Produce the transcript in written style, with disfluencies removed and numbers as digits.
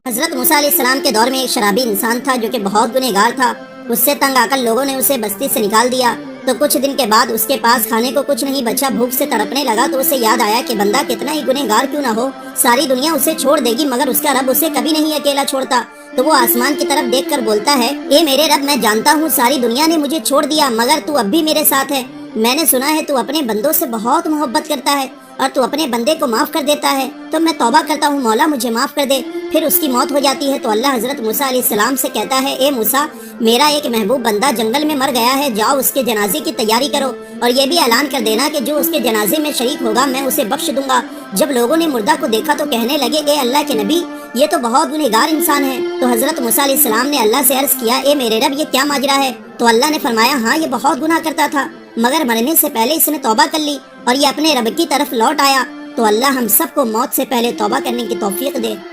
حضرت موسیٰ علیہ السلام کے دور میں ایک شرابی انسان تھا جو کہ بہت گنہگار تھا۔ اس سے تنگ آ کر لوگوں نے اسے بستی سے نکال دیا تو کچھ دن کے بعد اس کے پاس کھانے کو کچھ نہیں بچا، بھوک سے تڑپنے لگا تو اسے یاد آیا کہ بندہ کتنا ہی گنہگار کیوں نہ ہو، ساری دنیا اسے چھوڑ دے گی مگر اس کا رب اسے کبھی نہیں اکیلا چھوڑتا۔ تو وہ آسمان کی طرف دیکھ کر بولتا ہے، اے میرے رب، میں جانتا ہوں ساری دنیا نے مجھے چھوڑ دیا مگر تو اب بھی میرے ساتھ ہے۔ میں نے سنا ہے تو اپنے بندوں سے بہت محبت کرتا ہے اور تو اپنے بندے کو معاف کر دیتا ہے، تو میں توبہ کرتا ہوں مولا مجھے معاف کر دے۔ پھر اس کی موت ہو جاتی ہے تو اللہ حضرت موسیٰ علیہ السلام سے کہتا ہے، اے موسیٰ، میرا ایک محبوب بندہ جنگل میں مر گیا ہے، جاؤ اس کے جنازے کی تیاری کرو اور یہ بھی اعلان کر دینا کہ جو اس کے جنازے میں شریک ہوگا میں اسے بخش دوں گا۔ جب لوگوں نے مردہ کو دیکھا تو کہنے لگے، اے اللہ کے نبی، یہ تو بہت گنہگار انسان ہے۔ تو حضرت موسیٰ علیہ السلام نے اللہ سے عرض کیا، اے میرے رب، یہ کیا ماجرا ہے؟ تو اللہ نے فرمایا، ہاں یہ بہت گناہ کرتا تھا مگر مرنے سے پہلے اس نے توبہ کر لی اور یہ اپنے رب کی طرف لوٹ آیا۔ تو اللہ ہم سب کو موت سے پہلے توبہ کرنے کی توفیق دے۔